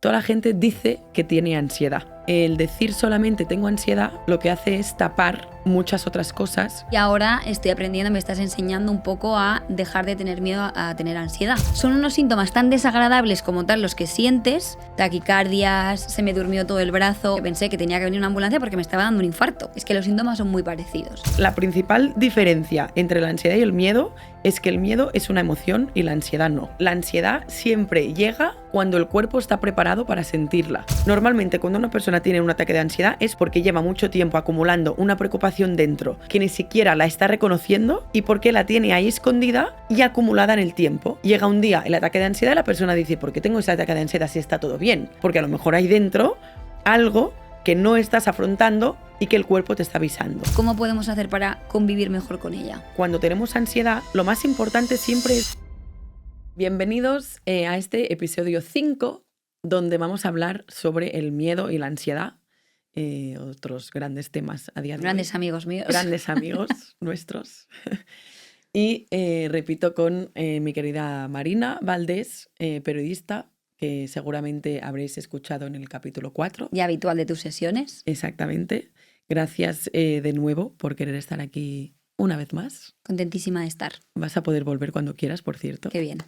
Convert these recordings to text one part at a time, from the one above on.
toda la gente dice que tiene ansiedad. El decir solamente tengo ansiedad lo que hace es tapar muchas otras cosas. Y ahora estoy aprendiendo, me estás enseñando un poco a dejar de tener miedo a tener ansiedad. Son unos síntomas tan desagradables como tal los que sientes, taquicardias, se me durmió todo el brazo, pensé que tenía que venir una ambulancia porque me estaba dando un infarto. Es que los síntomas son muy parecidos. La principal diferencia entre la ansiedad y el miedo es que el miedo es una emoción y la ansiedad no. La ansiedad siempre llega cuando el cuerpo está preparado para sentirla. Normalmente cuando una persona tiene un ataque de ansiedad es porque lleva mucho tiempo acumulando una preocupación dentro que ni siquiera la está reconociendo y porque la tiene ahí escondida y acumulada en el tiempo. Llega un día el ataque de ansiedad y la persona dice, ¿por qué tengo ese ataque de ansiedad si está todo bien? Porque a lo mejor hay dentro algo que no estás afrontando y que el cuerpo te está avisando. ¿Cómo podemos hacer para convivir mejor con ella? Cuando tenemos ansiedad, lo más importante siempre es... Bienvenidos a este episodio 5, donde vamos a hablar sobre el miedo y la ansiedad, otros grandes temas a día de hoy. Grandes amigos míos. Grandes amigos nuestros. Y repito con mi querida Marina Valdés, periodista, que seguramente habréis escuchado en el capítulo 4. Ya habitual de tus sesiones. Exactamente. Gracias de nuevo por querer estar aquí una vez más. Contentísima de estar. Vas a poder volver cuando quieras, por cierto. Qué bien.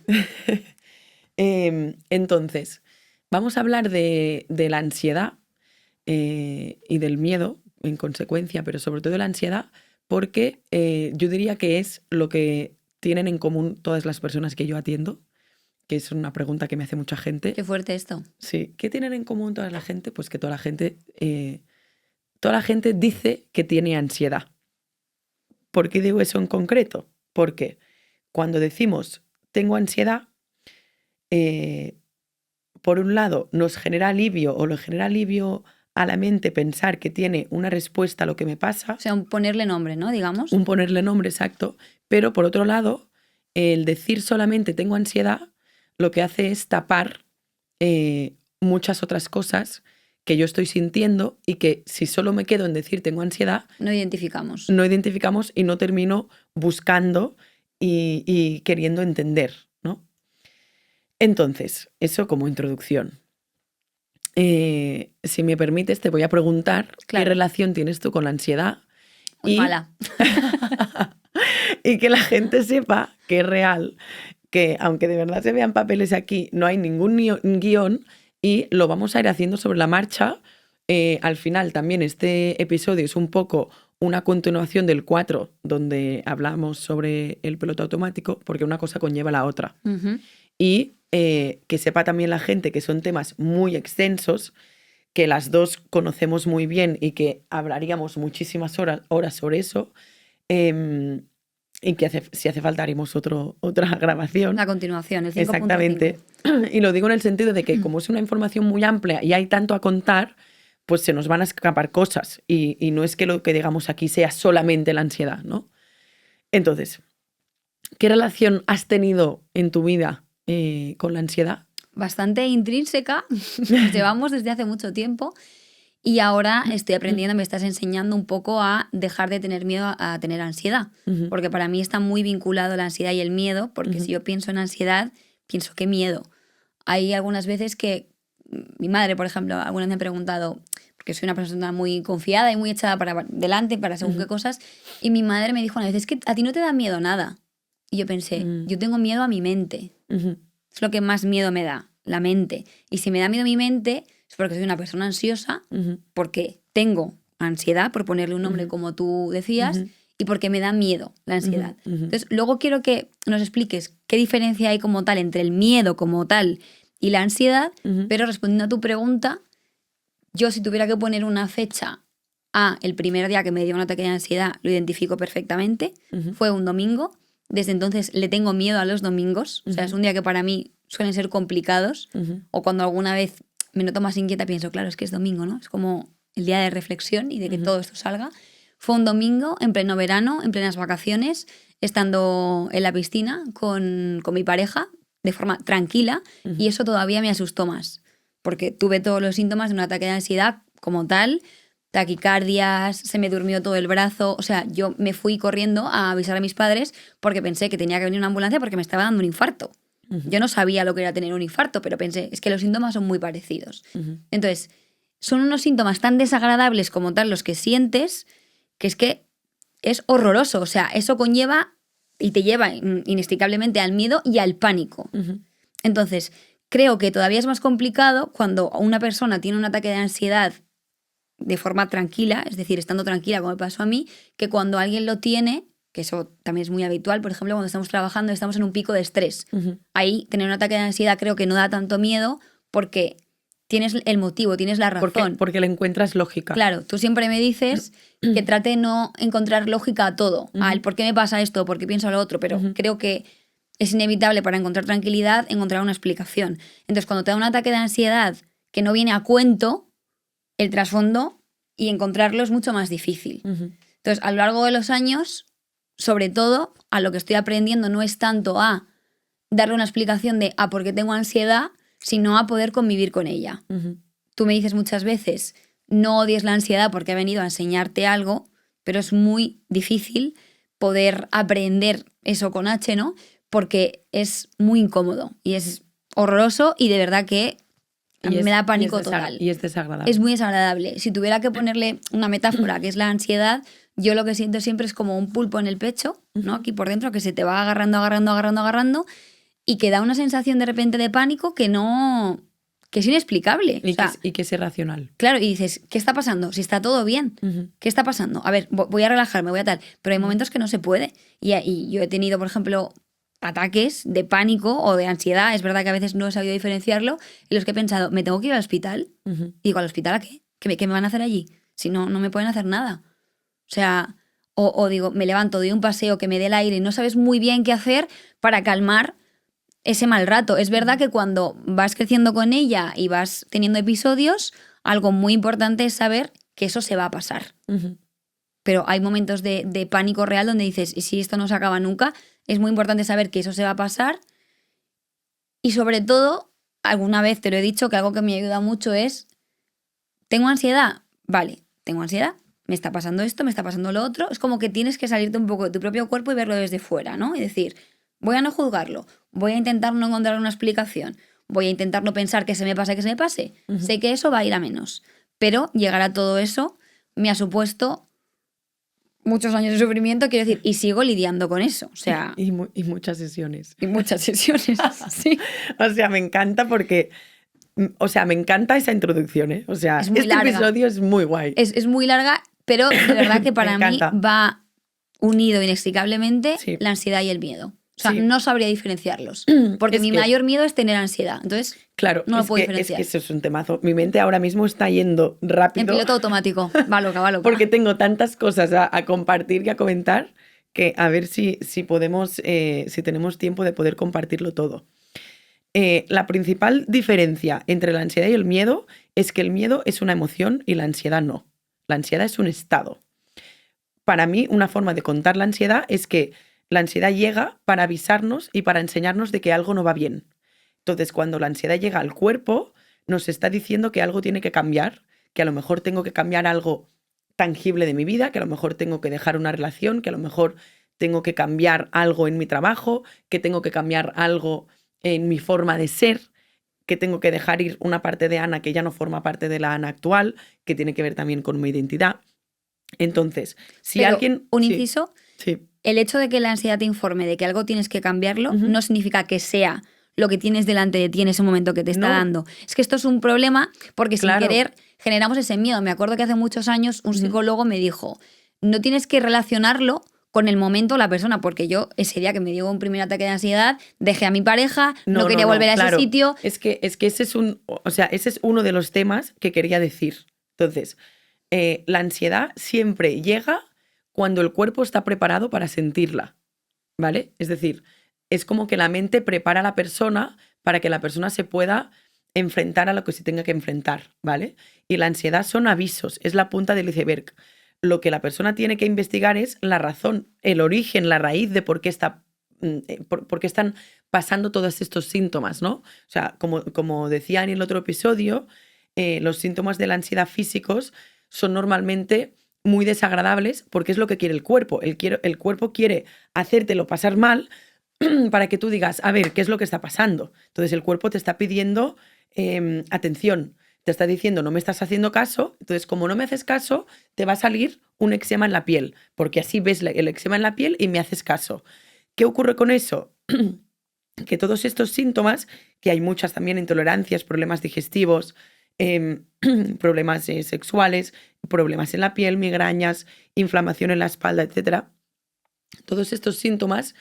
Entonces, vamos a hablar de la ansiedad y del miedo en consecuencia, pero sobre todo de la ansiedad, porque yo diría que es lo que tienen en común todas las personas que yo atiendo, que es una pregunta que me hace mucha gente. Qué fuerte esto. Sí, ¿qué tienen en común toda la gente? Pues que toda la gente dice que tiene ansiedad. ¿Por qué digo eso en concreto? Porque cuando decimos tengo ansiedad, por un lado nos genera alivio o le genera alivio a la mente pensar que tiene una respuesta a lo que me pasa. O sea, un ponerle nombre, ¿no? Digamos. Un ponerle nombre, exacto. Pero por otro lado, el decir solamente tengo ansiedad lo que hace es tapar muchas otras cosas que yo estoy sintiendo y que si solo me quedo en decir tengo ansiedad, no identificamos. No identificamos y no termino buscando y queriendo entender, ¿no? Entonces, eso como introducción. Si me permites, te voy a preguntar qué relación tienes tú con la ansiedad. Muy mala. Y que la gente sepa que es real, que aunque de verdad se vean papeles aquí, no hay ningún guión y lo vamos a ir haciendo sobre la marcha. Al final también este episodio es un poco una continuación del 4, donde hablamos sobre el piloto automático, porque una cosa conlleva la otra. Uh-huh. Y que sepa también la gente que son temas muy extensos, que las dos conocemos muy bien y que hablaríamos muchísimas horas sobre eso. Y que si hace falta haremos otra grabación. A continuación, el 5.5. Exactamente. Y lo digo en el sentido de que como es una información muy amplia y hay tanto a contar, pues se nos van a escapar cosas. Y no es que lo que digamos aquí sea solamente la ansiedad, ¿no? Entonces, ¿qué relación has tenido en tu vida con la ansiedad? Bastante intrínseca. Nos llevamos desde hace mucho tiempo. Y ahora estoy aprendiendo, me estás enseñando un poco a dejar de tener miedo a tener ansiedad. Uh-huh. Porque para mí está muy vinculado la ansiedad y el miedo, porque si yo pienso en ansiedad, pienso qué miedo. Hay algunas veces que mi madre, por ejemplo, alguna vez me ha preguntado, porque soy una persona muy confiada y muy echada para adelante, para según qué cosas, y mi madre me dijo una vez, es que a ti no te da miedo nada. Y yo pensé, yo tengo miedo a mi mente. Es lo que más miedo me da, la mente. Y si me da miedo mi mente, es porque soy una persona ansiosa, porque tengo ansiedad, por ponerle un nombre como tú decías, y porque me da miedo la ansiedad. Entonces, luego quiero que nos expliques qué diferencia hay como tal entre el miedo como tal y la ansiedad, pero respondiendo a tu pregunta, yo si tuviera que poner una fecha a el primer día que me dio un ataque de ansiedad, lo identifico perfectamente, fue un domingo. Desde entonces le tengo miedo a los domingos, o sea, es un día que para mí suelen ser complicados, o cuando alguna vez me noto más inquieta pienso, claro, es que es domingo, ¿no? Es como el día de reflexión y de que todo esto salga. Fue un domingo, en pleno verano, en plenas vacaciones, estando en la piscina con mi pareja, de forma tranquila, y eso todavía me asustó más, porque tuve todos los síntomas de un ataque de ansiedad como tal, taquicardias, se me durmió todo el brazo, o sea, yo me fui corriendo a avisar a mis padres porque pensé que tenía que venir una ambulancia porque me estaba dando un infarto. Yo no sabía lo que era tener un infarto, pero pensé, es que los síntomas son muy parecidos. Ujú. Entonces, son unos síntomas tan desagradables como tal los que sientes, que es horroroso. O sea, eso conlleva y te lleva inextricablemente al miedo y al pánico. Ujú. Entonces, creo que todavía es más complicado cuando una persona tiene un ataque de ansiedad de forma tranquila, es decir, estando tranquila, como me pasó a mí, que cuando alguien lo tiene, que eso también es muy habitual, por ejemplo, cuando estamos trabajando y estamos en un pico de estrés. Ujú. Ahí tener un ataque de ansiedad creo que no da tanto miedo porque tienes el motivo, tienes la razón. Porque le encuentras lógica. Claro, tú siempre me dices que trate de no encontrar lógica a todo, al por qué me pasa esto, por qué pienso lo otro, pero creo que es inevitable para encontrar tranquilidad encontrar una explicación. Entonces, cuando te da un ataque de ansiedad que no viene a cuento, el trasfondo y encontrarlo es mucho más difícil. Ujú. Entonces, a lo largo de los años, sobre todo, a lo que estoy aprendiendo no es tanto a darle una explicación de por qué tengo ansiedad, sino a poder convivir con ella. Ujú. Tú me dices muchas veces, no odies la ansiedad porque ha venido a enseñarte algo, pero es muy difícil poder aprender eso con H, ¿no? Porque es muy incómodo y es horroroso y de verdad que a mí me da pánico total. Y es desagradable. Es muy desagradable. Si tuviera que ponerle una metáfora, que es la ansiedad, yo lo que siento siempre es como un pulpo en el pecho, ¿no? Aquí por dentro, que se te va agarrando y que da una sensación de repente de pánico que es inexplicable. Y que es irracional. Claro, y dices, ¿qué está pasando? Si está todo bien, Ujú. ¿qué está pasando? A ver, voy a relajarme, voy a tal. Pero hay momentos que no se puede. Y yo he tenido, por ejemplo, ataques de pánico o de ansiedad, es verdad que a veces no he sabido diferenciarlo, en los que he pensado, ¿me tengo que ir al hospital? Ujú. Y digo, ¿al hospital a qué? ¿Qué me van a hacer allí? Si no, no me pueden hacer nada. O sea, o digo, me levanto, doy un paseo, que me dé el aire y no sabes muy bien qué hacer para calmar ese mal rato. Es verdad que cuando vas creciendo con ella y vas teniendo episodios, algo muy importante es saber que eso se va a pasar. Ujú. Pero hay momentos de pánico real donde dices, ¿y si esto no se acaba nunca? Es muy importante saber que eso se va a pasar. Y sobre todo, alguna vez te lo he dicho, que algo que me ayuda mucho es, ¿tengo ansiedad? Vale, tengo ansiedad, me está pasando esto, me está pasando lo otro. Es como que tienes que salirte un poco de tu propio cuerpo y verlo desde fuera, ¿no? Y decir, voy a no juzgarlo, voy a intentar no encontrar una explicación, voy a intentar no pensar que se me pase. Ujú. Sé que eso va a ir a menos. Pero llegar a todo eso me ha supuesto muchos años de sufrimiento, quiero decir, y sigo lidiando con eso. O sea, Y muchas sesiones. y muchas sesiones. Sí. O sea, me encanta porque... O sea, me encanta esa introducción, ¿eh? O sea, Es muy este larga. episodio es muy guay. Es muy larga, pero de verdad que para Me mí encanta. va unido inextricablemente Sí. la ansiedad y el miedo. O sea, Sí. no sabría diferenciarlos. Porque Es mi que- mayor miedo es tener ansiedad. Entonces, Claro, no lo puedo es que diferenciar. eso es un temazo. Mi mente ahora mismo está yendo En rápido piloto automático. Va loca, va loca. porque tengo tantas cosas a compartir y a comentar que a ver si podemos, si tenemos tiempo de poder compartirlo todo. La principal diferencia entre la ansiedad y el miedo es que el miedo es una emoción y la ansiedad no. La ansiedad es un estado. Para mí, una forma de contar la ansiedad es que la ansiedad llega para avisarnos y para enseñarnos de que algo no va bien. Entonces, cuando la ansiedad llega al cuerpo, nos está diciendo que algo tiene que cambiar, que a lo mejor tengo que cambiar algo tangible de mi vida, que a lo mejor tengo que dejar una relación, que a lo mejor tengo que cambiar algo en mi trabajo, que tengo que cambiar algo en mi forma de ser, que tengo que dejar ir una parte de Ana que ya no forma parte de la Ana actual, que tiene que ver también con mi identidad. Entonces, si Pero alguien... un Sí, inciso, sí. el hecho de que la ansiedad te informe de que algo tienes que cambiarlo Ujú. no significa que sea lo que tienes delante de ti en ese momento que te está No. dando. Es que esto es un problema porque Claro. sin querer generamos ese miedo. Me acuerdo que hace muchos años un psicólogo me dijo, no tienes que relacionarlo con el momento o la persona, porque yo ese día que me dio un primer ataque de ansiedad, dejé a mi pareja, no quería volver a ese claro. sitio. Es que ese es ese es uno de los temas que quería decir. Entonces, la ansiedad siempre llega cuando el cuerpo está preparado para sentirla, ¿vale? Es decir, es como que la mente prepara a la persona para que la persona se pueda enfrentar a lo que se tenga que enfrentar, ¿vale? Y la ansiedad son avisos, es la punta del iceberg. Lo que la persona tiene que investigar es la razón, el origen, la raíz de por qué por qué están pasando todos estos síntomas, ¿no? O sea, como decía en el otro episodio, los síntomas de la ansiedad físicos son normalmente muy desagradables porque es lo que quiere el cuerpo. El cuerpo quiere hacértelo pasar mal para que tú digas, a ver, ¿qué es lo que está pasando? Entonces el cuerpo te está pidiendo atención, te está diciendo, no me estás haciendo caso, entonces como no me haces caso, te va a salir un eczema en la piel, porque así ves el eczema en la piel y me haces caso. ¿Qué ocurre con eso? Que todos estos síntomas, que hay muchas también, intolerancias, problemas digestivos, problemas sexuales, problemas en la piel, migrañas, inflamación en la espalda, etc. Todos estos síntomas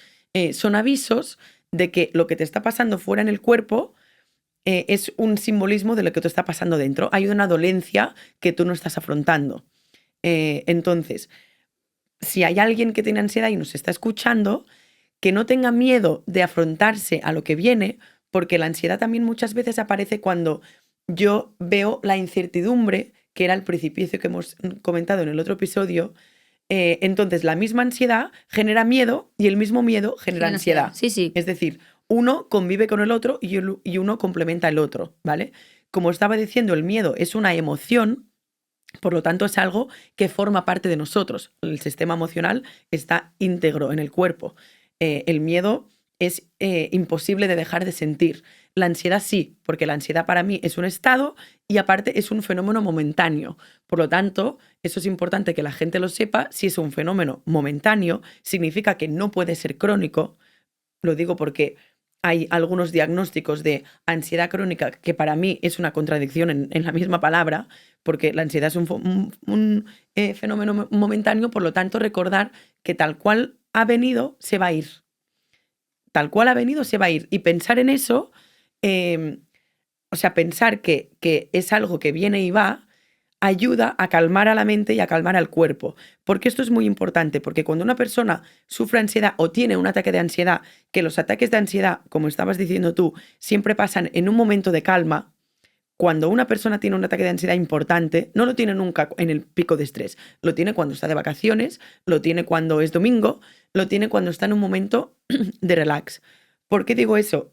son avisos de que lo que te está pasando fuera en el cuerpo es un simbolismo de lo que te está pasando dentro. Hay una dolencia que tú no estás afrontando. Entonces, si hay alguien que tiene ansiedad y nos está escuchando, que no tenga miedo de afrontarse a lo que viene, porque la ansiedad también muchas veces aparece cuando yo veo la incertidumbre, que era el precipicio que hemos comentado en el otro episodio. Entonces, la misma ansiedad genera miedo y el mismo miedo genera ansiedad. Sí, sí. Es decir, uno convive con el otro y uno complementa el otro, ¿vale? Como estaba diciendo, el miedo es una emoción, por lo tanto es algo que forma parte de nosotros. El sistema emocional está íntegro en el cuerpo. El miedo es imposible de dejar de sentir. La ansiedad sí, porque la ansiedad para mí es un estado y aparte es un fenómeno momentáneo. Por lo tanto, eso es importante que la gente lo sepa. Si es un fenómeno momentáneo, significa que no puede ser crónico. Lo digo porque hay algunos diagnósticos de ansiedad crónica que para mí es una contradicción en la misma palabra, porque la ansiedad es un fenómeno momentáneo, por lo tanto recordar que tal cual ha venido, se va a ir. Tal cual ha venido, se va a ir. Y pensar en eso, o sea, pensar que es algo que viene y va, ayuda a calmar a la mente y a calmar al cuerpo. Porque esto es muy importante, porque cuando una persona sufre ansiedad o tiene un ataque de ansiedad, que los ataques de ansiedad, como estabas diciendo tú, siempre pasan en un momento de calma. Cuando una persona tiene un ataque de ansiedad importante, no lo tiene nunca en el pico de estrés. Lo tiene cuando está de vacaciones, lo tiene cuando es domingo, lo tiene cuando está en un momento de relax. ¿Por qué digo eso?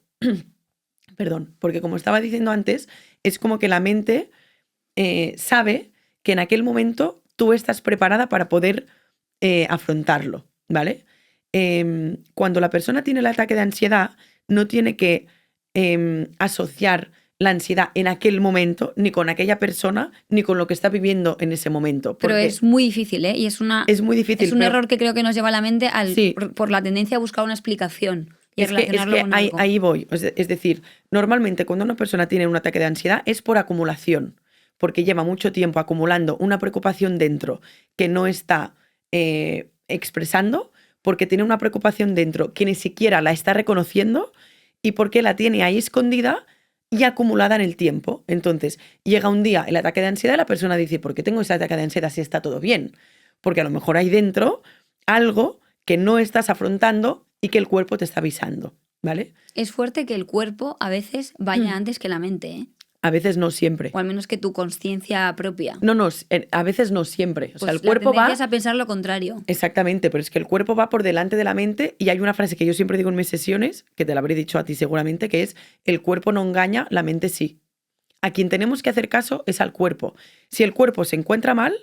Perdón, porque como estaba diciendo antes, es como que la mente sabe que en aquel momento tú estás preparada para poder afrontarlo, ¿vale? Cuando la persona tiene el ataque de ansiedad, no tiene que asociar la ansiedad en aquel momento, ni con aquella persona, ni con lo que está viviendo en ese momento. Pero es muy difícil, ¿eh? Y es muy difícil. Es un error que creo que nos lleva a la mente sí. por la tendencia a buscar una explicación. Y es que ahí voy. Es decir, normalmente cuando una persona tiene un ataque de ansiedad es por acumulación, porque lleva mucho tiempo acumulando una preocupación dentro que no está expresando, porque tiene una preocupación dentro que ni siquiera la está reconociendo y porque la tiene ahí escondida y acumulada en el tiempo. Entonces, llega un día el ataque de ansiedad y la persona dice, ¿por qué tengo ese ataque de ansiedad si está todo bien? Porque a lo mejor hay dentro algo que no estás afrontando y que el cuerpo te está avisando, ¿vale? Es fuerte que el cuerpo a veces vaya antes que la mente, ¿eh? A veces no siempre. O al menos que tu conciencia propia. No, a veces no siempre. O sea, pues el cuerpo va... a pensar lo contrario. Exactamente, pero es que el cuerpo va por delante de la mente y hay una frase que yo siempre digo en mis sesiones, que te la habré dicho a ti seguramente, que es, el cuerpo no engaña, la mente sí. A quien tenemos que hacer caso es al cuerpo. Si el cuerpo se encuentra mal,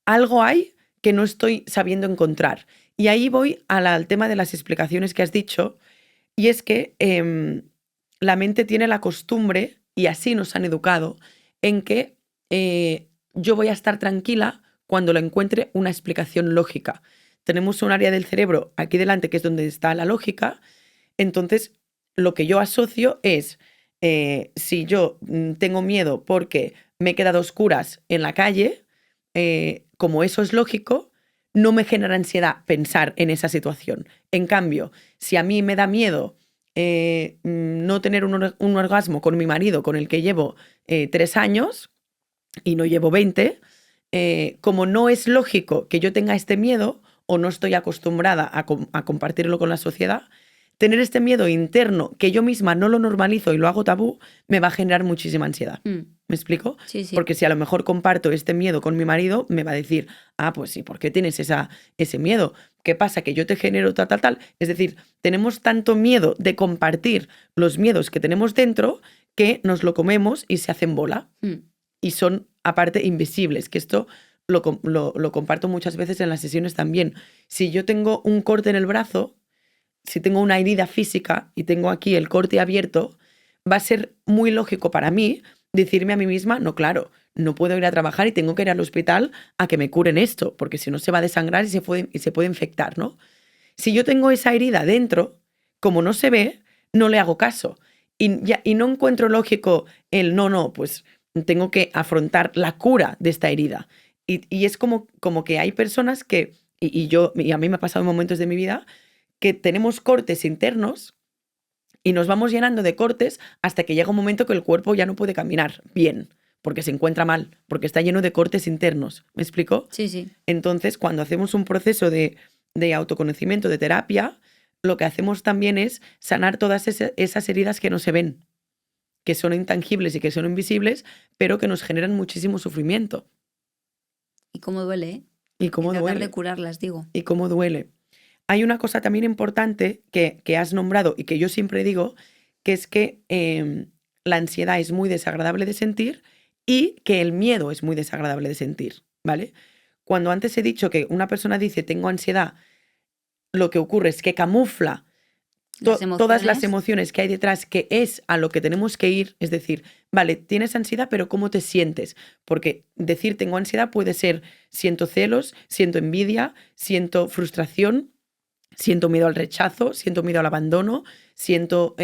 algo hay que no estoy sabiendo encontrar. Y ahí voy al tema de las explicaciones que has dicho, y es que la mente tiene la costumbre, y así nos han educado, en que yo voy a estar tranquila cuando le encuentre una explicación lógica. Tenemos un área del cerebro aquí delante que es donde está la lógica, entonces lo que yo asocio es, si yo tengo miedo porque me he quedado a oscuras en la calle, como eso es lógico, no me genera ansiedad pensar en esa situación. En cambio, si a mí me da miedo no tener un orgasmo con mi marido con el que llevo 3 años y no llevo 20, como no es lógico que yo tenga este miedo o no estoy acostumbrada a compartirlo con la sociedad, tener este miedo interno que yo misma no lo normalizo y lo hago tabú, me va a generar muchísima ansiedad. ¿Me explico? Sí, sí. Porque si a lo mejor comparto este miedo con mi marido, me va a decir, pues sí, ¿por qué tienes ese miedo? ¿Qué pasa? Que yo te genero tal. Es decir, tenemos tanto miedo de compartir los miedos que tenemos dentro que nos lo comemos y se hacen bola. Y son, aparte, invisibles, que esto lo comparto muchas veces en las sesiones también. Si yo tengo un corte en el brazo, si tengo una herida física y tengo aquí el corte abierto, va a ser muy lógico para mí decirme a mí misma, no, claro, no puedo ir a trabajar y tengo que ir al hospital a que me curen esto, porque si no se va a desangrar y se puede infectar, ¿no? Si yo tengo esa herida dentro, como no se ve, no le hago caso. Y no encuentro lógico el no, pues tengo que afrontar la cura de esta herida. Y es como que hay personas que, y a mí me ha pasado en momentos de mi vida, que tenemos cortes internos y nos vamos llenando de cortes hasta que llega un momento que el cuerpo ya no puede caminar bien, porque se encuentra mal, porque está lleno de cortes internos. ¿Me explico? Sí, sí. Entonces, cuando hacemos un proceso de autoconocimiento, de terapia, lo que hacemos también es sanar todas esas heridas que no se ven, que son intangibles y que son invisibles, pero que nos generan muchísimo sufrimiento. Y cómo duele, ¿eh? Y cómo tratar duele. de curarlas, digo. Y cómo duele. Hay una cosa también importante que has nombrado y que yo siempre digo, que es que la ansiedad es muy desagradable de sentir y que el miedo es muy desagradable de sentir, ¿vale? Cuando antes he dicho que una persona dice tengo ansiedad, lo que ocurre es que camufla todas las emociones que hay detrás, que es a lo que tenemos que ir. Es decir, vale, tienes ansiedad, pero ¿cómo te sientes? Porque decir tengo ansiedad puede ser siento celos, siento envidia, siento frustración, siento miedo al rechazo, siento miedo al abandono, siento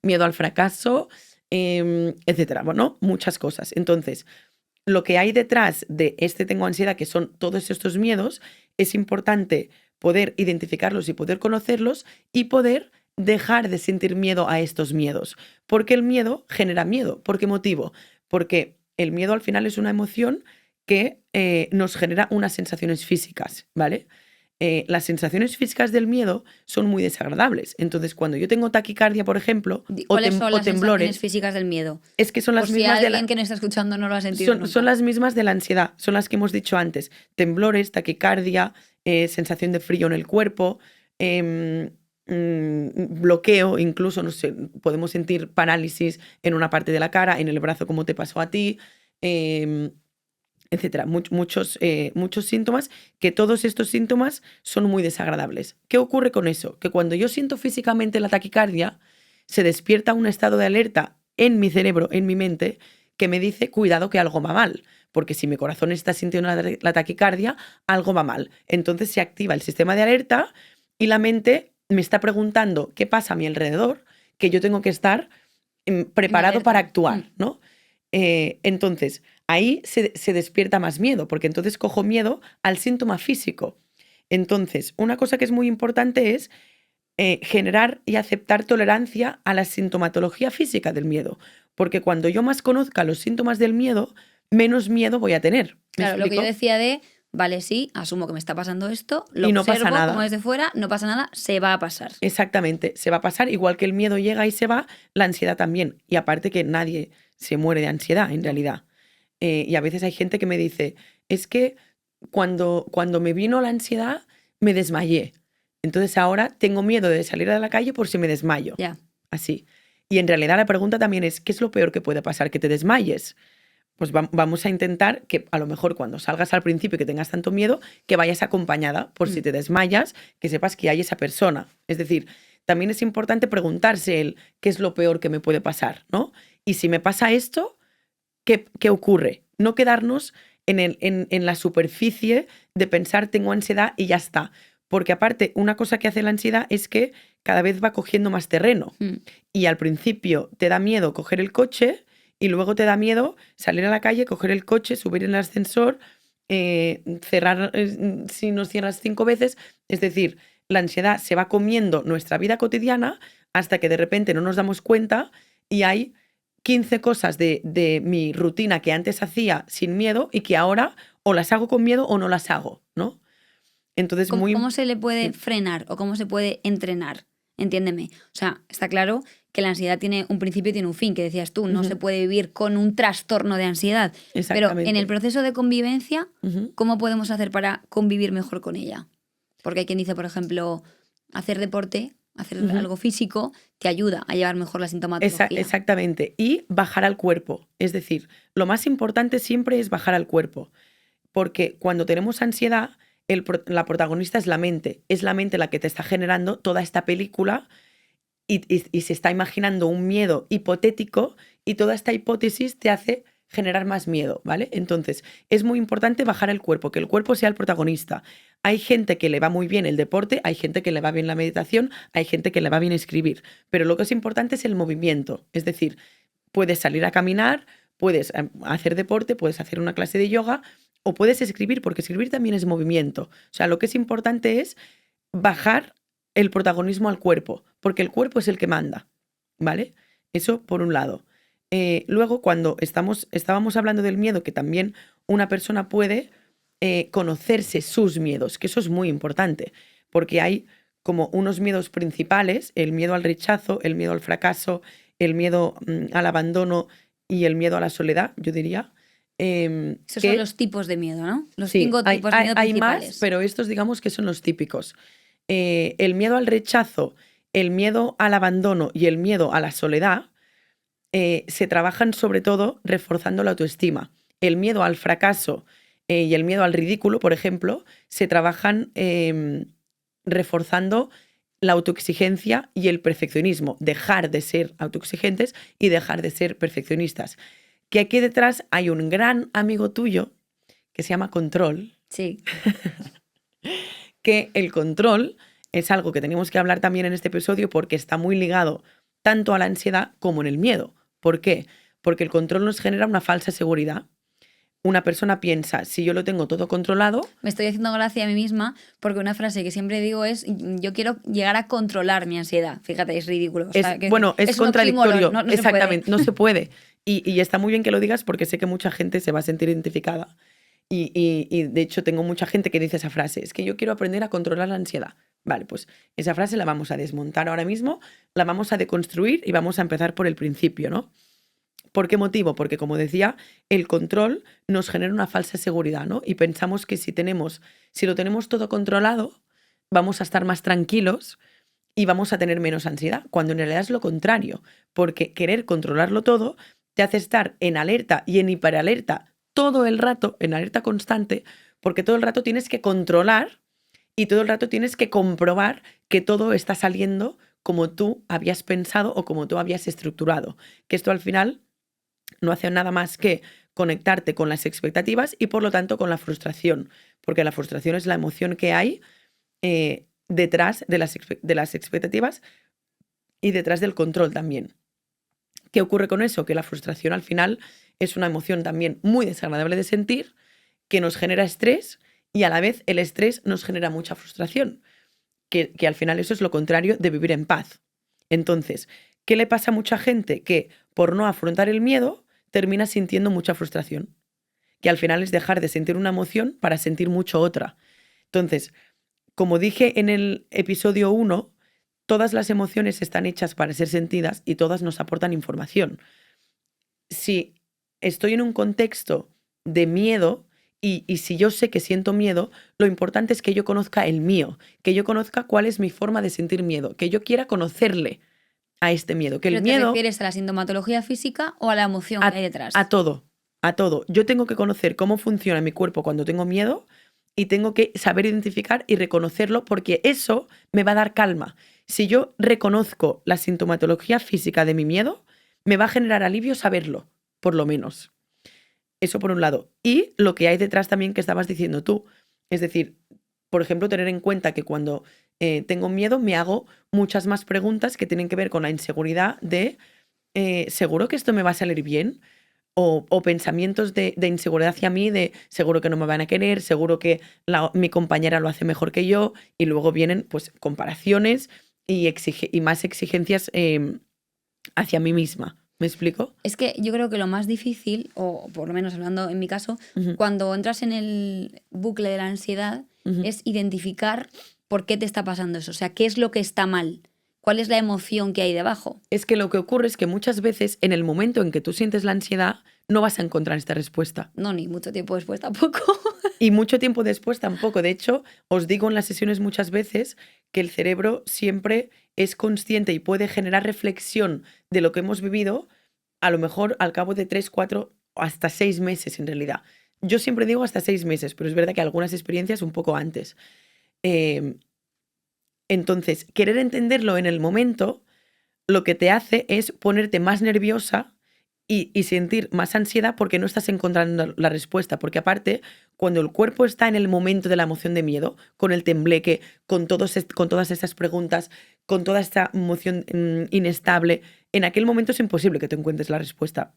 miedo al fracaso, etcétera. Bueno, muchas cosas. Entonces, lo que hay detrás de tengo ansiedad, que son todos estos miedos, es importante poder identificarlos y poder conocerlos y poder dejar de sentir miedo a estos miedos. Porque el miedo genera miedo. ¿Por qué motivo? Porque el miedo al final es una emoción que nos genera unas sensaciones físicas, ¿vale? Las sensaciones físicas del miedo son muy desagradables. Entonces, cuando yo tengo taquicardia, por ejemplo, ¿cuáles son las temblores, sensaciones físicas del miedo? Es que son las Por mismas si alguien que no está escuchando no lo ha sentido son las mismas de la ansiedad, son las que hemos dicho antes. Temblores, taquicardia, sensación de frío en el cuerpo, bloqueo, incluso, no sé, podemos sentir parálisis en una parte de la cara, en el brazo, como te pasó a ti, etcétera. Muchos síntomas, que todos estos síntomas son muy desagradables. ¿Qué ocurre con eso? Que cuando yo siento físicamente la taquicardia, se despierta un estado de alerta en mi cerebro, en mi mente, que me dice, cuidado que algo va mal, porque si mi corazón está sintiendo la taquicardia, algo va mal. Entonces se activa el sistema de alerta y la mente me está preguntando qué pasa a mi alrededor, que yo tengo que estar preparado para actuar, ¿no? Entonces, ahí se despierta más miedo, porque entonces cojo miedo al síntoma físico. Entonces, una cosa que es muy importante es generar y aceptar tolerancia a la sintomatología física del miedo, porque cuando yo más conozca los síntomas del miedo, menos miedo voy a tener. Claro, lo que yo decía de, vale, sí, asumo que me está pasando esto, lo y no observo pasa nada. como desde fuera, no pasa nada, se va a pasar. Exactamente, se va a pasar, igual que el miedo llega y se va, la ansiedad también. Y aparte que nadie se muere de ansiedad, en realidad. Y a veces hay gente que me dice, es que cuando me vino la ansiedad, me desmayé. Entonces ahora tengo miedo de salir a la calle por si me desmayo. Ya. Así. Y en realidad la pregunta también es, ¿qué es lo peor que puede pasar? ¿Que te desmayes? Pues vamos a intentar que a lo mejor cuando salgas al principio y que tengas tanto miedo, que vayas acompañada, por si te desmayas, que sepas que hay esa persona. Es decir, también es importante preguntarse qué es lo peor que me puede pasar, ¿no? Y si me pasa esto, ¿qué ocurre? No quedarnos en la superficie de pensar tengo ansiedad y ya está. Porque aparte, una cosa que hace la ansiedad es que cada vez va cogiendo más terreno. Y al principio te da miedo coger el coche y luego te da miedo salir a la calle, coger el coche, subir en el ascensor, cerrar si nos cierras 5 veces. Es decir, la ansiedad se va comiendo nuestra vida cotidiana hasta que de repente no nos damos cuenta y hay 15 cosas de mi rutina que antes hacía sin miedo y que ahora o las hago con miedo o no las hago, ¿no? Entonces, ¿Cómo se le puede frenar o cómo se puede entrenar? Entiéndeme. O sea, está claro que la ansiedad tiene un principio y tiene un fin, que decías tú, no se puede vivir con un trastorno de ansiedad. Pero en el proceso de convivencia, ¿cómo podemos hacer para convivir mejor con ella? Porque hay quien dice, por ejemplo, hacer deporte, hacer algo físico, te ayuda a llevar mejor la sintomatología. Exactamente. Y bajar al cuerpo. Es decir, lo más importante siempre es bajar al cuerpo. Porque cuando tenemos ansiedad, la protagonista es la mente la que te está generando toda esta película y se está imaginando un miedo hipotético y toda esta hipótesis te hace generar más miedo, ¿vale? Entonces, es muy importante bajar el cuerpo, que el cuerpo sea el protagonista. Hay gente que le va muy bien el deporte, hay gente que le va bien la meditación, hay gente que le va bien escribir, pero lo que es importante es el movimiento, es decir, puedes salir a caminar, puedes hacer deporte, puedes hacer una clase de yoga o puedes escribir, porque escribir también es movimiento. O sea, lo que es importante es bajar el protagonismo al cuerpo, porque el cuerpo es el que manda, ¿vale? Eso por un lado. Luego, cuando estábamos hablando del miedo, que también una persona puede conocerse sus miedos, que eso es muy importante, porque hay como unos miedos principales, el miedo al rechazo, el miedo al fracaso, el miedo al abandono y el miedo a la soledad, yo diría. Esos son los tipos de miedo, ¿no? Los Sí, 5 tipos de miedo hay principales. más, pero estos digamos que son los típicos. El miedo al rechazo, el miedo al abandono y el miedo a la soledad se trabajan sobre todo reforzando la autoestima. El miedo al fracaso y el miedo al ridículo, por ejemplo, se trabajan reforzando la autoexigencia y el perfeccionismo. Dejar de ser autoexigentes y dejar de ser perfeccionistas. Que aquí detrás hay un gran amigo tuyo que se llama control. Sí. Que el control es algo que tenemos que hablar también en este episodio porque está muy ligado tanto a la ansiedad como en el miedo. ¿Por qué? Porque el control nos genera una falsa seguridad. Una persona piensa, si yo lo tengo todo controlado... Me estoy haciendo gracia a mí misma porque una frase que siempre digo es yo quiero llegar a controlar mi ansiedad. Fíjate, es ridículo. O sea, es contradictorio. No exactamente, no se puede. Y está muy bien que lo digas porque sé que mucha gente se va a sentir identificada. Y de hecho tengo mucha gente que dice esa frase, es que yo quiero aprender a controlar la ansiedad. Vale, pues esa frase la vamos a desmontar ahora mismo, la vamos a deconstruir y vamos a empezar por el principio, ¿no? ¿Por qué motivo? Porque, como decía, el control nos genera una falsa seguridad, ¿no? Y pensamos que si lo tenemos todo controlado, vamos a estar más tranquilos y vamos a tener menos ansiedad, cuando en realidad es lo contrario, porque querer controlarlo todo te hace estar en alerta y en hiperalerta todo el rato, en alerta constante, porque todo el rato tienes que controlar y todo el rato tienes que comprobar que todo está saliendo como tú habías pensado o como tú habías estructurado. Que esto al final no hace nada más que conectarte con las expectativas y por lo tanto con la frustración, porque la frustración es la emoción que hay detrás de las expectativas y detrás del control también. ¿Qué ocurre con eso? Que la frustración al final es una emoción también muy desagradable de sentir, que nos genera estrés y a la vez el estrés nos genera mucha frustración, que al final eso es lo contrario de vivir en paz. Entonces, ¿qué le pasa a mucha gente? Que por no afrontar el miedo termina sintiendo mucha frustración, que al final es dejar de sentir una emoción para sentir mucho otra. Entonces, como dije en el episodio 1, todas las emociones están hechas para ser sentidas y todas nos aportan información. Si estoy en un contexto de miedo y si yo sé que siento miedo, lo importante es que yo conozca el mío, que yo conozca cuál es mi forma de sentir miedo, que yo quiera conocerle a este miedo. Que ¿Pero el miedo, te refieres a la sintomatología física o a la emoción que hay detrás? A todo. Yo tengo que conocer cómo funciona mi cuerpo cuando tengo miedo y tengo que saber identificar y reconocerlo porque eso me va a dar calma. Si yo reconozco la sintomatología física de mi miedo, me va a generar alivio saberlo, por lo menos. Eso por un lado. Y lo que hay detrás también que estabas diciendo tú. Es decir, por ejemplo, tener en cuenta que cuando tengo miedo me hago muchas más preguntas que tienen que ver con la inseguridad de ¿seguro que esto me va a salir bien? O pensamientos de inseguridad hacia mí, de seguro que no me van a querer, seguro que mi compañera lo hace mejor que yo, y luego vienen pues comparaciones y más exigencias hacia mí misma. ¿Me explico? Es que yo creo que lo más difícil, o por lo menos hablando en mi caso, cuando entras en el bucle de la ansiedad, es identificar por qué te está pasando eso. O sea, qué es lo que está mal. ¿Cuál es la emoción que hay debajo? Es que lo que ocurre es que muchas veces en el momento en que tú sientes la ansiedad no vas a encontrar esta respuesta. No, ni mucho tiempo después tampoco. Y mucho tiempo después tampoco. De hecho, os digo en las sesiones muchas veces que el cerebro siempre es consciente y puede generar reflexión de lo que hemos vivido, a lo mejor al cabo de 3, 4, hasta 6 meses en realidad. yo siempre digo hasta 6 meses, pero es verdad que algunas experiencias un poco antes. Entonces, querer entenderlo en el momento lo que te hace es ponerte más nerviosa y sentir más ansiedad porque no estás encontrando la respuesta. Porque aparte, cuando el cuerpo está en el momento de la emoción de miedo, con el tembleque, con todas estas preguntas, con toda esta emoción inestable, en aquel momento es imposible que te encuentres la respuesta.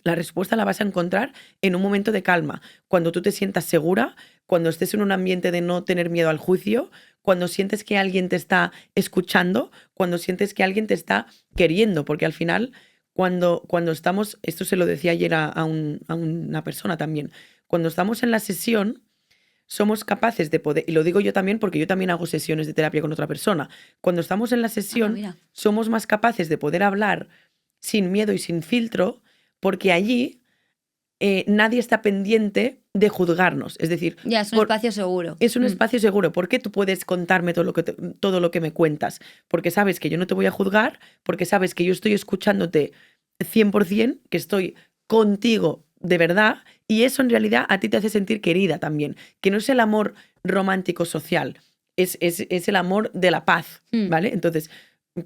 La respuesta la vas a encontrar en un momento de calma, cuando tú te sientas segura, cuando estés en un ambiente de no tener miedo al juicio, cuando sientes que alguien te está escuchando, cuando sientes que alguien te está queriendo, porque al final, cuando estamos, esto se lo decía ayer a una persona también, cuando estamos en la sesión, somos capaces de poder, y lo digo yo también porque yo también hago sesiones de terapia con otra persona, cuando estamos en la sesión, somos más capaces de poder hablar sin miedo y sin filtro, porque allí nadie está pendiente de juzgarnos. Es decir, ya es un espacio seguro. Es un espacio seguro. ¿Por qué tú puedes contarme todo lo que me cuentas? Porque sabes que yo no te voy a juzgar, porque sabes que yo estoy escuchándote 100%, que estoy contigo de verdad, y eso en realidad a ti te hace sentir querida también. Que no es el amor romántico social, es el amor de la paz, ¿vale? Entonces,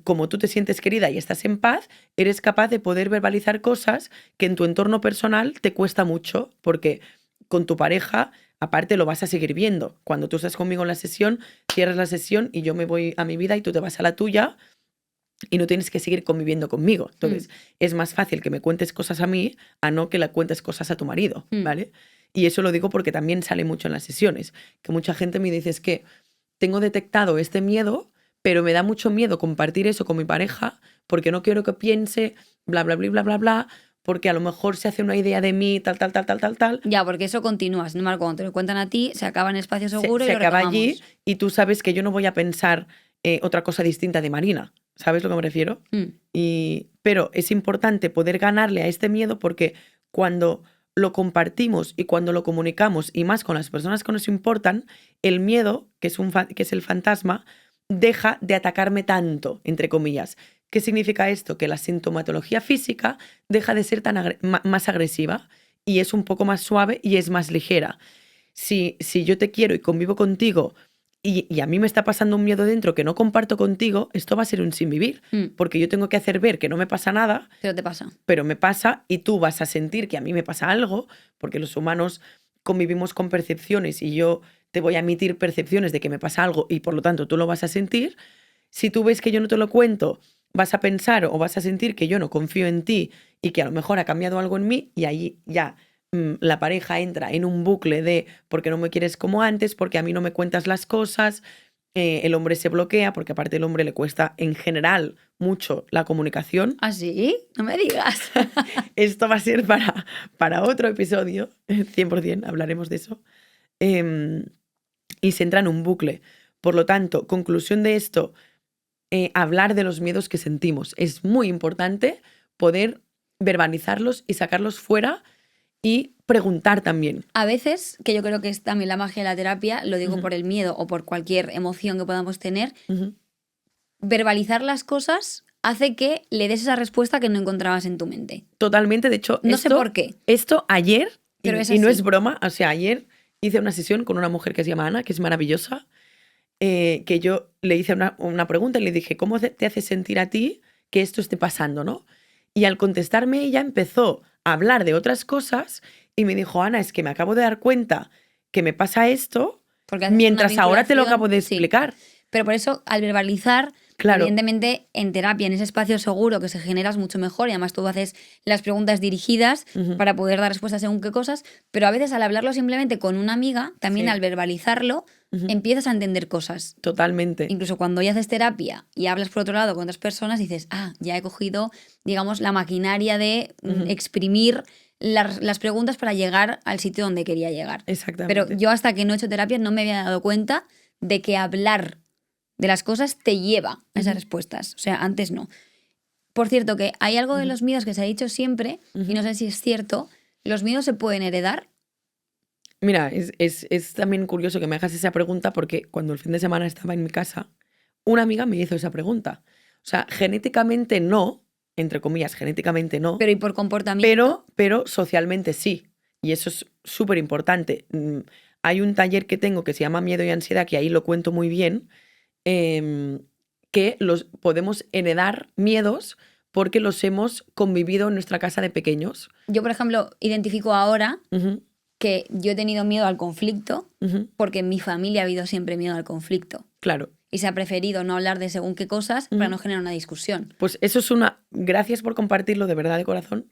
como tú te sientes querida y estás en paz, eres capaz de poder verbalizar cosas que en tu entorno personal te cuesta mucho, porque con tu pareja, aparte, lo vas a seguir viendo. Cuando tú estás conmigo en la sesión, cierras la sesión y yo me voy a mi vida y tú te vas a la tuya y no tienes que seguir conviviendo conmigo. Entonces, es más fácil que me cuentes cosas a mí a no que le cuentes cosas a tu marido, ¿vale? Y eso lo digo porque también sale mucho en las sesiones, que mucha gente me dice, es que tengo detectado este miedo, pero me da mucho miedo compartir eso con mi pareja porque no quiero que piense bla, bla, bla, bla, bla, bla, porque a lo mejor se hace una idea de mí, tal. Ya, porque eso continúa. Sin embargo, cuando te lo cuentan a ti, se acaba en espacio seguro y se lo acaba retomamos. allí y tú sabes que yo no voy a pensar otra cosa distinta de Marina. ¿Sabes lo que me refiero? Pero es importante poder ganarle a este miedo porque cuando lo compartimos y cuando lo comunicamos, y más con las personas que nos importan, el miedo, que es el fantasma, deja de atacarme tanto, entre comillas. ¿Qué significa esto? Que la sintomatología física deja de ser más agresiva y es un poco más suave y es más ligera. Si yo te quiero y convivo contigo y a mí me está pasando un miedo dentro que no comparto contigo, esto va a ser un sin vivir, porque yo tengo que hacer ver que no me pasa nada, pero te pasa. Pero me pasa y tú vas a sentir que a mí me pasa algo, porque los humanos convivimos con percepciones y yo te voy a emitir percepciones de que me pasa algo y por lo tanto tú lo vas a sentir. Si tú ves que yo no te lo cuento, vas a pensar o vas a sentir que yo no confío en ti y que a lo mejor ha cambiado algo en mí y ahí ya la pareja entra en un bucle de porque no me quieres como antes, porque a mí no me cuentas las cosas, el hombre se bloquea porque aparte al hombre le cuesta en general mucho la comunicación. ¿Ah, sí? No me digas. Esto va a ser para otro episodio, 100%, hablaremos de eso. Y se entra en un bucle. Por lo tanto, conclusión de esto, hablar de los miedos que sentimos. Es muy importante poder verbalizarlos y sacarlos fuera y preguntar también. A veces, que yo creo que es también la magia de la terapia, lo digo por el miedo o por cualquier emoción que podamos tener, verbalizar las cosas hace que le des esa respuesta que no encontrabas en tu mente. Totalmente, de hecho, no sé por qué. Esto ayer, pero y no es broma, o sea, ayer hice una sesión con una mujer que se llama Ana, que es maravillosa, que yo le hice una pregunta y le dije, ¿cómo te hace sentir a ti que esto esté pasando, no? Y al contestarme ella empezó a hablar de otras cosas y me dijo, Ana, es que me acabo de dar cuenta que me pasa esto mientras ahora te lo acabo de explicar. Sí. Pero por eso, al verbalizar, claro, evidentemente en terapia, en ese espacio seguro que se genera es mucho mejor y además tú haces las preguntas dirigidas para poder dar respuestas según qué cosas, pero a veces al hablarlo simplemente con una amiga, también al verbalizarlo, empiezas a entender cosas. Totalmente. Incluso cuando ya haces terapia y hablas por otro lado con otras personas, dices, ya he cogido, digamos, la maquinaria de exprimir las preguntas para llegar al sitio donde quería llegar. Exactamente. Pero yo hasta que no he hecho terapia no me había dado cuenta de que hablar de las cosas te lleva a esas respuestas. O sea, antes no. Por cierto, que hay algo de los miedos que se ha dicho siempre, y no sé si es cierto, ¿los miedos se pueden heredar? Mira, es también curioso que me hagas esa pregunta porque cuando el fin de semana estaba en mi casa, una amiga me hizo esa pregunta. O sea, genéticamente no, entre comillas, genéticamente no. Pero ¿y por comportamiento? Pero socialmente sí. Y eso es súper importante. Hay un taller que tengo que se llama Miedo y Ansiedad, que ahí lo cuento muy bien, que podemos heredar miedos porque los hemos convivido en nuestra casa de pequeños. Yo, por ejemplo, identifico ahora Ujú, que yo he tenido miedo al conflicto ujú, porque en mi familia ha habido siempre miedo al conflicto. claro. Y se ha preferido no hablar de según qué cosas para Ujú. no generar una discusión. Pues eso es una... Gracias por compartirlo de verdad de corazón.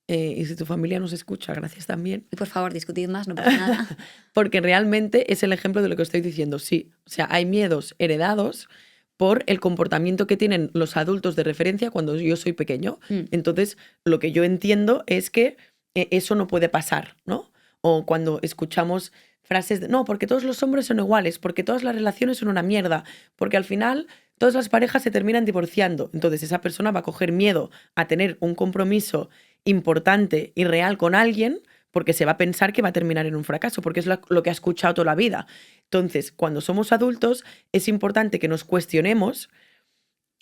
Y si tu familia nos escucha, gracias también. Y por favor, discutid más, no pasa nada. Porque realmente es el ejemplo de lo que estoy diciendo. Sí, o sea, hay miedos heredados por el comportamiento que tienen los adultos de referencia cuando yo soy pequeño. Entonces, lo que yo entiendo es que eso no puede pasar, ¿no? O cuando escuchamos frases de, no, porque todos los hombres son iguales, porque todas las relaciones son una mierda, porque al final todas las parejas se terminan divorciando. Entonces, esa persona va a coger miedo a tener un compromiso importante y real con alguien porque se va a pensar que va a terminar en un fracaso, porque es lo que ha escuchado toda la vida. Entonces, cuando somos adultos, es importante que nos cuestionemos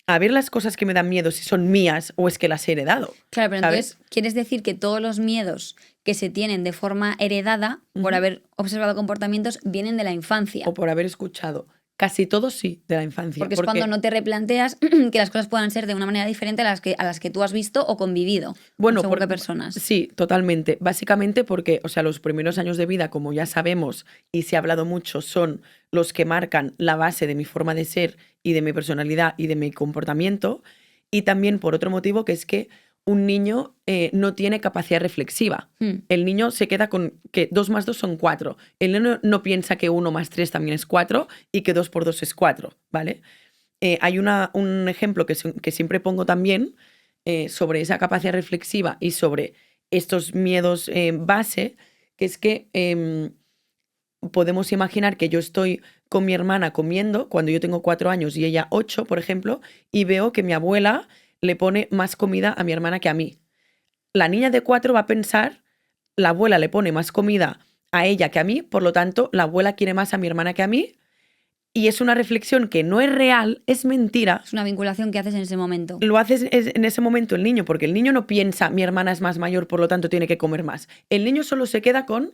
a ver las cosas que me dan miedo, si son mías o es que las he heredado. Claro, pero ¿sabes? entonces, ¿quieres decir que todos los miedos que se tienen de forma heredada por haber observado comportamientos vienen de la infancia? O por haber escuchado. Casi todo sí, de la infancia. Porque es cuando no te replanteas que las cosas puedan ser de una manera diferente a las que tú has visto o convivido bueno, con según qué personas. Sí, totalmente. Básicamente porque, o sea, los primeros años de vida, como ya sabemos y se ha hablado mucho, son los que marcan la base de mi forma de ser y de mi personalidad y de mi comportamiento. Y también por otro motivo, que es que un niño no tiene capacidad reflexiva. El niño se queda con que 2 más 2 son 4. El niño no piensa que 1 más 3 también es 4 y que 2 por 2 es 4, ¿vale? Hay un ejemplo que siempre pongo también sobre esa capacidad reflexiva y sobre estos miedos base, que es que podemos imaginar que yo estoy con mi hermana comiendo cuando yo tengo 4 años y ella 8, por ejemplo, y veo que mi abuela le pone más comida a mi hermana que a mí. La niña de 4 va a pensar, la abuela le pone más comida a ella que a mí, por lo tanto, la abuela quiere más a mi hermana que a mí, y es una reflexión que no es real, es mentira. Es una vinculación que haces en ese momento. Lo haces en ese momento el niño, porque el niño no piensa, mi hermana es más mayor, por lo tanto tiene que comer más. El niño solo se queda con,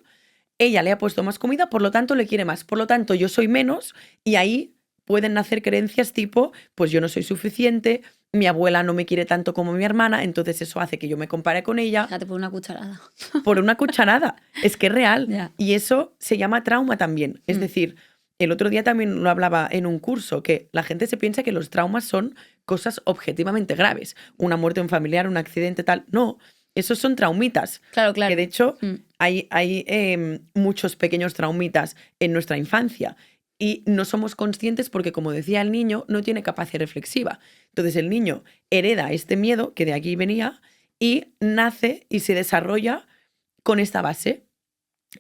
ella le ha puesto más comida, por lo tanto le quiere más, por lo tanto yo soy menos, y ahí pueden nacer creencias tipo, pues yo no soy suficiente, mi abuela no me quiere tanto como mi hermana, entonces eso hace que yo me compare con ella. Fíjate, por una cucharada. Por una cucharada. Es que es real. Ya. Y eso se llama trauma también. Es decir, el otro día también lo hablaba en un curso, que la gente se piensa que los traumas son cosas objetivamente graves. Una muerte en familiar, un accidente, tal. No, esos son traumitas. Claro, claro. Que de hecho hay muchos pequeños traumitas en nuestra infancia. Y no somos conscientes porque, como decía el niño, no tiene capacidad reflexiva. Entonces el niño hereda este miedo, que de aquí venía, y nace y se desarrolla con esta base.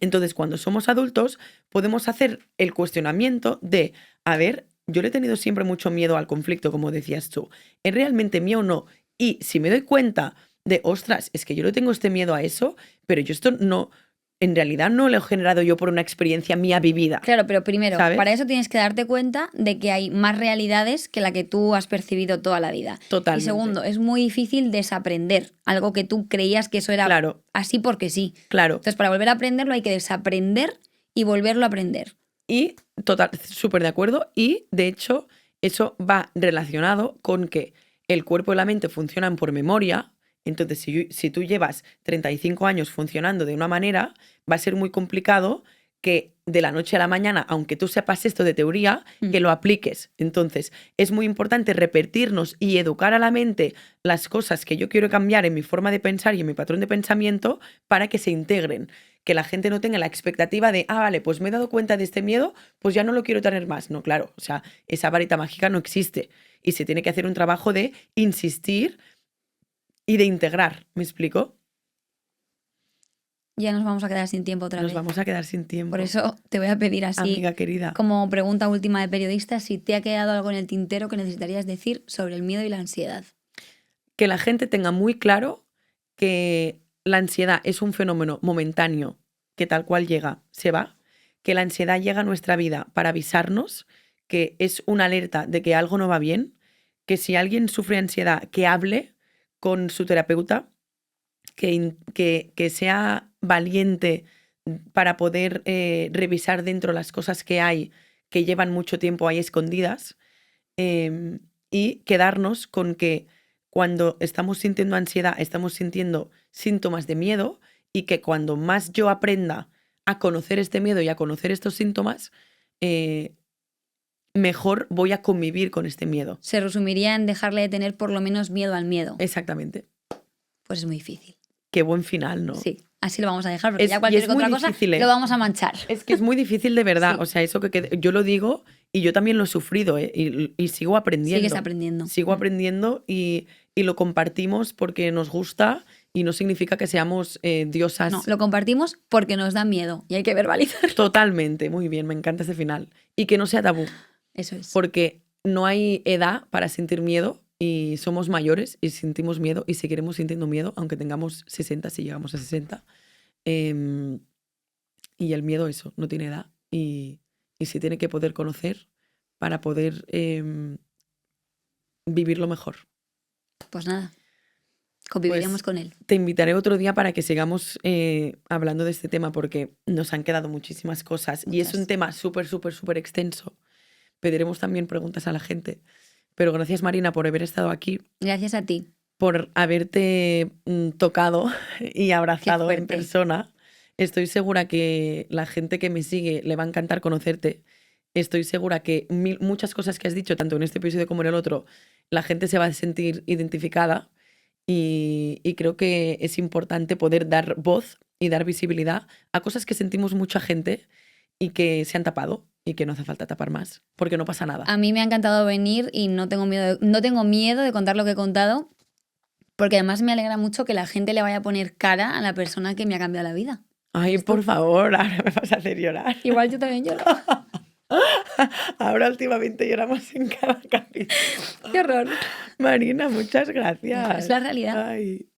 Entonces, cuando somos adultos, podemos hacer el cuestionamiento de, a ver, yo le he tenido siempre mucho miedo al conflicto, como decías tú. ¿Es realmente mío o no? Y si me doy cuenta de, ostras, es que yo le tengo este miedo a eso, pero yo esto no, en realidad no lo he generado yo por una experiencia mía vivida. Claro, pero primero, ¿sabes? para eso tienes que darte cuenta de que hay más realidades que la que tú has percibido toda la vida. Totalmente. Y segundo, es muy difícil desaprender algo que tú creías que eso era Claro. así porque sí. Claro. Entonces, para volver a aprenderlo hay que desaprender y volverlo a aprender. Y total, súper de acuerdo. Y de hecho, eso va relacionado con que el cuerpo y la mente funcionan por memoria. Entonces, si tú llevas 35 años funcionando de una manera, va a ser muy complicado que de la noche a la mañana, aunque tú sepas esto de teoría, que lo apliques. Entonces, es muy importante repetirnos y educar a la mente las cosas que yo quiero cambiar en mi forma de pensar y en mi patrón de pensamiento para que se integren. Que la gente no tenga la expectativa de, vale, pues me he dado cuenta de este miedo, pues ya no lo quiero tener más. No, claro, o sea, esa varita mágica no existe. Y se tiene que hacer un trabajo de insistir y de integrar. ¿Me explico? Ya nos vamos a quedar sin tiempo otra vez. Nos vamos a quedar sin tiempo. Por eso te voy a pedir así, amiga querida, como pregunta última de periodista, si te ha quedado algo en el tintero que necesitarías decir sobre el miedo y la ansiedad. Que la gente tenga muy claro que la ansiedad es un fenómeno momentáneo que tal cual llega, se va, que la ansiedad llega a nuestra vida para avisarnos, que es una alerta de que algo no va bien, que si alguien sufre ansiedad, que hable con su terapeuta, que sea valiente para poder revisar dentro las cosas que hay que llevan mucho tiempo ahí escondidas, y quedarnos con que cuando estamos sintiendo ansiedad, estamos sintiendo síntomas de miedo, y que cuando más yo aprenda a conocer este miedo y a conocer estos síntomas, mejor voy a convivir con este miedo. Se resumiría en dejarle de tener por lo menos miedo al miedo. Exactamente. Pues es muy difícil. Qué buen final, ¿no? Sí, así lo vamos a dejar, porque ya y cualquier es muy otra cosa difícil, lo vamos a manchar. Es que es muy difícil de verdad. Sí. O sea, eso yo lo digo y yo también lo he sufrido, y sigo aprendiendo. Sigues aprendiendo. Sigo aprendiendo y lo compartimos porque nos gusta y no significa que seamos diosas. No, lo compartimos porque nos da miedo y hay que verbalizarlo. Totalmente, muy bien, me encanta ese final. Y que no sea tabú. Eso es. Porque no hay edad para sentir miedo y somos mayores y sentimos miedo y seguiremos sintiendo miedo aunque tengamos 60, si llegamos a 60. Y el miedo, eso, no tiene edad y se tiene que poder conocer para poder vivirlo mejor. Pues nada, conviviremos con él. Te invitaré otro día para que sigamos hablando de este tema porque nos han quedado muchísimas cosas. Y es un tema súper, súper, súper extenso. Pediremos también preguntas a la gente. Pero gracias, Marina, por haber estado aquí. Gracias a ti. Por haberte tocado y abrazado en persona. Estoy segura que la gente que me sigue le va a encantar conocerte. Estoy segura que muchas cosas que has dicho, tanto en este episodio como en el otro, la gente se va a sentir identificada. Y creo que es importante poder dar voz y dar visibilidad a cosas que sentimos mucha gente y que se han tapado y que no hace falta tapar más, porque no pasa nada. A mí me ha encantado venir y no tengo miedo de contar lo que he contado, porque además me alegra mucho que la gente le vaya a poner cara a la persona que me ha cambiado la vida. Ay, por favor, ahora me vas a hacer llorar. Igual yo también lloro. Ahora últimamente lloramos en cada capítulo. Qué horror. Marina, muchas gracias. Es la realidad. Ay.